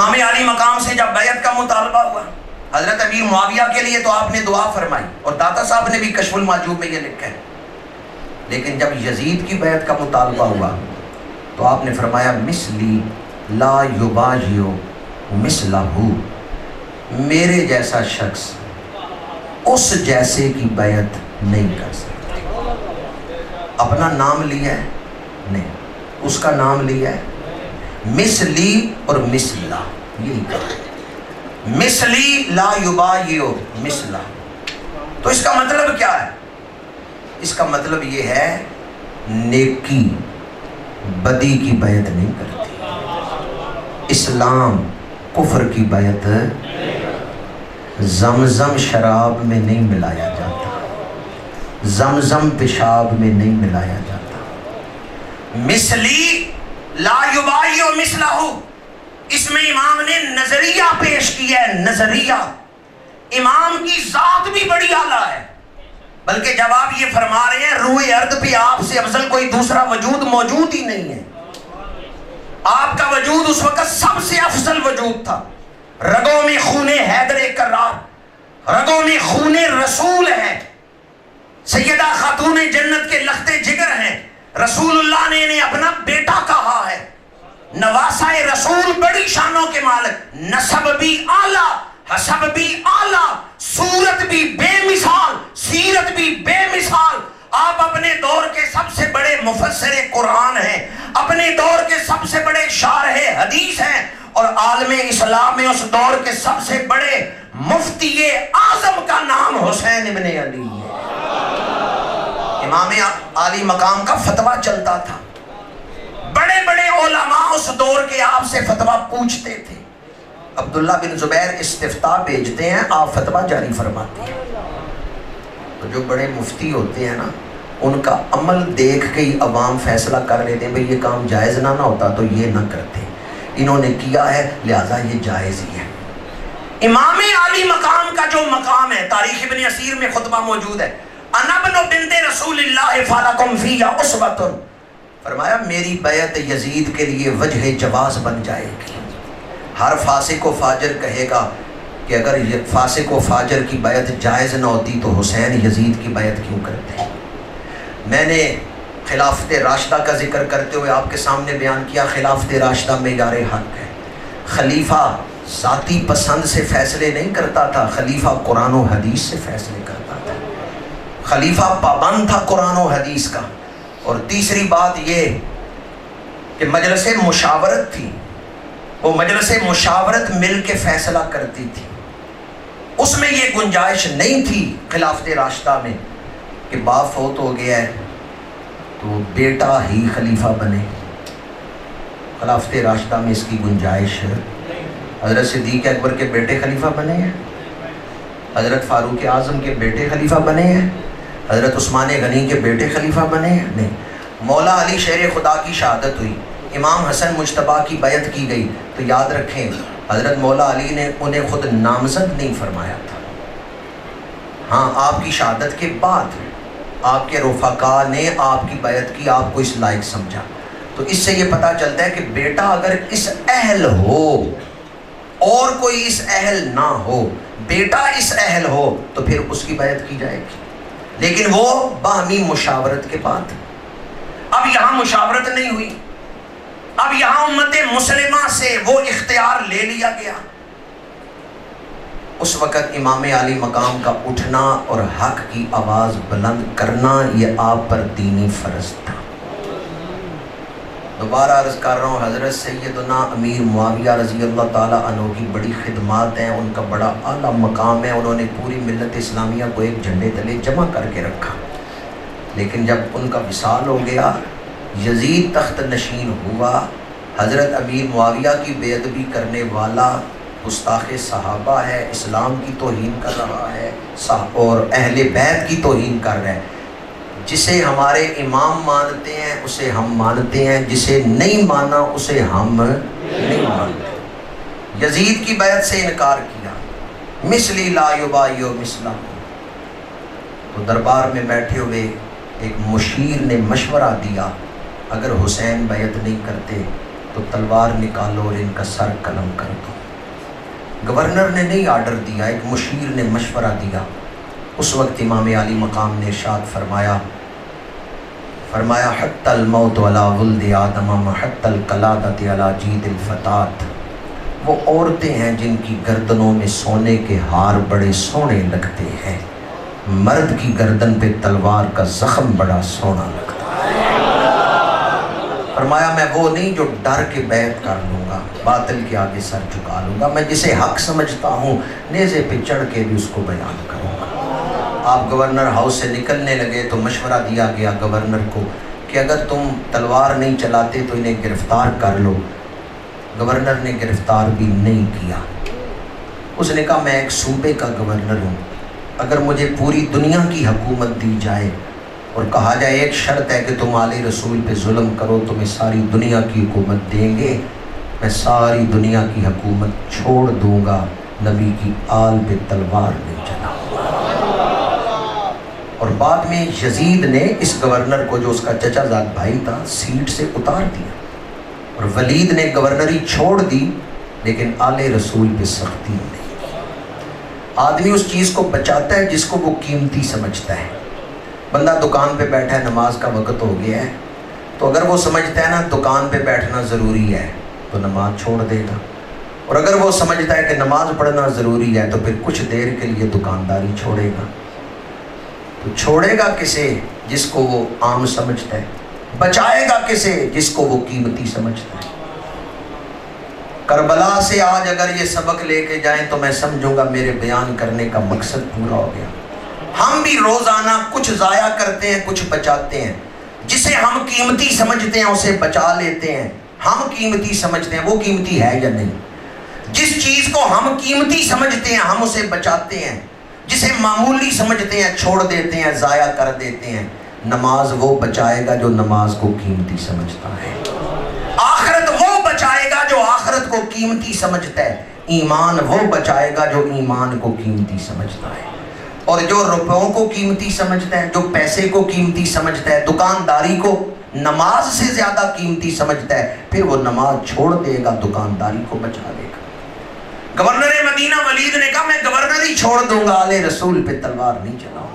امام علی مقام سے جب بیعت کا مطالبہ ہوا حضرت امیر معاویہ کے لیے تو آپ نے دعا فرمائی، اور داتا صاحب نے بھی کشف المحجوب میں یہ لکھا ہے، لیکن جب یزید کی بیعت کا مطالبہ ہوا تو آپ نے فرمایا مثلی لا یبایع مثلہ، میرے جیسا شخص اس جیسے کی بیعت نہیں کر سکتا۔ اپنا نام لیا ہے نہیں، اس کا نام لیا ہے مثلی اور مثلہ، یہی کہا مثلی لا یبایع مثلہ۔ تو اس کا مطلب کیا ہے؟ اس کا مطلب یہ ہے نیکی بدی کی بیعت نہیں کرتی، اسلام کفر کی بیعت، زمزم شراب میں نہیں ملایا جاتا، زمزم پیشاب میں نہیں ملایا جاتا۔ مثلی لا یبایع مثلہ، اس میں امام نے نظریہ پیش کیا ہے، نظریہ۔ امام کی ذات بھی بڑی اعلیٰ ہے، بلکہ جب آپ یہ فرما رہے ہیں روئے ارض پہ آپ سے افضل کوئی دوسرا وجود موجود ہی نہیں ہے، آپ کا وجود اس وقت سب سے افضل وجود تھا، رگوں میں خون حیدر کرار، رگوں میں خون رسول ہے، سیدہ خاتون جنت کے لختے جگر ہیں، رسول اللہ نے انہیں اپنا بیٹا کہا ہے، نواسہ رسول بڑی شانوں کے مالک، نسب بھی اعلیٰ، حسب بھی اعلیٰ، صورت بھی بے مثال، سیرت بھی بے مثال۔ آپ اپنے دور کے سب سے بڑے مفسر قرآن ہیں، اپنے دور کے سب سے بڑے شارح حدیث ہیں، اور عالم اسلام میں اس دور کے سب سے بڑے مفتی اعظم کا نام حسین ابن علی ہے۔ امام علی مقام کا فتویٰ چلتا تھا، بڑے بڑے علماء اس دور کے آپ سے فتویٰ پوچھتے تھے۔ عبداللہ بن زبیر استفتاء بھیجتے ہیں، آپ فتویٰ جاری فرماتے ہیں۔ تو جو بڑے مفتی ہوتے ہیں نا، ان کا عمل دیکھ کے ہی عوام فیصلہ کر لیتے ہیں بھئی یہ کام جائز نہ ہوتا تو یہ نہ کرتے، انہوں نے کیا ہے لہذا یہ جائز ہی ہے۔ امام علی مقام کا جو مقام ہے، تاریخ ابن اسیر میں خطبہ موجود ہے، انا ابن بنت رسول اللہ فلکم فی اسوۃ، فرمایا میری بیعت یزید کے لیے وجہ جواز بن جائے گی۔ ہر فاسق و فاجر کہے گا کہ اگر فاسق و فاجر کی بیعت جائز نہ ہوتی تو حسین یزید کی بیعت کیوں کرتے؟ میں نے خلافت راشدہ کا ذکر کرتے ہوئے آپ کے سامنے بیان کیا، خلافت راشدہ معیار حق ہے، خلیفہ ذاتی پسند سے فیصلے نہیں کرتا تھا، خلیفہ قرآن و حدیث سے فیصلے کرتا تھا، خلیفہ پابند تھا قرآن و حدیث کا۔ اور تیسری بات یہ کہ مجلس مشاورت تھی، وہ مجلس مشاورت مل کے فیصلہ کرتی تھی، اس میں یہ گنجائش نہیں تھی خلافت راشدہ میں کہ باپ فوت ہو گیا ہے تو بیٹا ہی خلیفہ بنے۔ خلافت راشدہ میں اس کی گنجائش ہے۔ حضرت صدیق اکبر کے بیٹے خلیفہ بنے ہیں، حضرت فاروق اعظم کے بیٹے خلیفہ بنے ہیں، حضرت عثمان غنی کے بیٹے خلیفہ بنے ہیں، نہیں۔ مولا علی شیر خدا کی شہادت ہوئی، امام حسن مجتبیٰ کی بیعت کی گئی، تو یاد رکھیں حضرت مولا علی نے انہیں خود نامزد نہیں فرمایا تھا، ہاں آپ کی شہادت کے بعد آپ کے رفقا نے آپ کی بیعت کی، آپ کو اس لائق سمجھا۔ تو اس سے یہ پتہ چلتا ہے کہ بیٹا اگر اس اہل ہو اور کوئی اس اہل نہ ہو، بیٹا اس اہل ہو تو پھر اس کی بیعت کی جائے گی، لیکن وہ باہمی مشاورت کے بعد۔ اب یہاں مشاورت نہیں ہوئی، اب یہاں امت مسلمہ سے وہ اختیار لے لیا گیا۔ اس وقت امام علی مقام کا اٹھنا اور حق کی آواز بلند کرنا یہ آپ پر دینی فرض تھا۔ دوبارہ عرض کر رہا ہوں، حضرت سیدنا امیر معاویہ رضی اللہ تعالیٰ عنہ کی بڑی خدمات ہیں، ان کا بڑا اعلیٰ مقام ہے، انہوں نے پوری ملت اسلامیہ کو ایک جھنڈے تلے جمع کر کے رکھا، لیکن جب ان کا وصال ہو گیا، یزید تخت نشین ہوا، حضرت امیر معاویہ کی بے ادبی کرنے والا گستاخ صحابہ ہے، اسلام کی توہین کر رہا ہے اور اہل بیت کی توہین کر رہا ہے۔ جسے ہمارے امام مانتے ہیں اسے ہم مانتے ہیں، جسے نہیں مانا اسے ہم نہیں مانتے۔ یزید کی بیعت سے انکار کیا، مثلی لا یبایع مثلہ۔ تو دربار میں بیٹھے ہوئے ایک مشیر نے مشورہ دیا، اگر حسین بیعت نہیں کرتے تو تلوار نکالو اور ان کا سر قلم کر دو۔ گورنر نے نہیں آرڈر دیا، ایک مشیر نے مشورہ دیا۔ اس وقت امام علی مقام نے ارشاد فرمایا حتی الموت علی ولد آدم محت القلادۃ علی جید الفتات۔ وہ عورتیں ہیں جن کی گردنوں میں سونے کے ہار بڑے سونے لگتے ہیں، مرد کی گردن پہ تلوار کا زخم بڑا سونا لگتا ہے۔ فرمایا میں وہ نہیں جو ڈر کے بیعت کر لوں گا، باطل کے آگے سر جھکا لوں گا، میں جسے حق سمجھتا ہوں نیزے پہ چڑھ کے بھی اس کو بیان کروں گا۔ آپ گورنر ہاؤس سے نکلنے لگے تو مشورہ دیا گیا گورنر کو کہ اگر تم تلوار نہیں چلاتے تو انہیں گرفتار کر لو۔ گورنر نے گرفتار بھی نہیں کیا۔ اس نے کہا میں ایک صوبے کا گورنر ہوں، اگر مجھے پوری دنیا کی حکومت دی جائے اور کہا جائے ایک شرط ہے کہ تم آل رسول پہ ظلم کرو تمہیں ساری دنیا کی حکومت دیں گے، میں ساری دنیا کی حکومت چھوڑ دوں گا، نبی کی آل پہ تلوار نہیں چلاؤں گا۔ اور بعد میں یزید نے اس گورنر کو جو اس کا چچا زاد بھائی تھا سیٹ سے اتار دیا، اور ولید نے گورنری چھوڑ دی لیکن آل رسول پہ سختی نہیں کی۔ آدمی اس چیز کو بچاتا ہے جس کو وہ قیمتی سمجھتا ہے۔ بندہ دکان پہ بیٹھا ہے، نماز کا وقت ہو گیا ہے، تو اگر وہ سمجھتا ہے نا دکان پہ بیٹھنا ضروری ہے تو نماز چھوڑ دے گا، اور اگر وہ سمجھتا ہے کہ نماز پڑھنا ضروری ہے تو پھر کچھ دیر کے لیے دکانداری چھوڑے گا۔ تو چھوڑے گا کسے؟ جس کو وہ عام سمجھتا ہے۔ بچائے گا کسے؟ جس کو وہ قیمتی سمجھتا ہے۔ کربلا سے آج اگر یہ سبق لے کے جائیں تو میں سمجھوں گا میرے بیان کرنے کا مقصد پورا ہو گیا۔ ہم بھی روزانہ کچھ ضائع کرتے ہیں، کچھ بچاتے ہیں۔ جسے ہم قیمتی سمجھتے ہیں اسے بچا لیتے ہیں۔ ہم قیمتی سمجھتے ہیں، وہ قیمتی ہے یا نہیں؟ جس چیز کو ہم قیمتی سمجھتے ہیں ہم اسے بچاتے ہیں، جسے معمولی سمجھتے ہیں چھوڑ دیتے ہیں، ضائع کر دیتے ہیں۔ نماز وہ بچائے گا جو نماز کو قیمتی سمجھتا ہے، آخرت وہ بچائے گا جو آخرت کو قیمتی سمجھتا ہے، ایمان وہ بچائے گا جو ایمان کو قیمتی سمجھتا ہے۔ اور جو روپوں کو قیمتی سمجھتا ہے، جو پیسے کو قیمتی سمجھتا ہے، دکانداری کو نماز سے زیادہ قیمتی سمجھتا ہے، پھر وہ نماز چھوڑ دے گا، دکانداری کو بچا لے گا۔ گورنر مدینہ ولید نے کہا میں گورنر ہی چھوڑ دوں گا، آل رسول پہ تلوار نہیں چلاؤں گا۔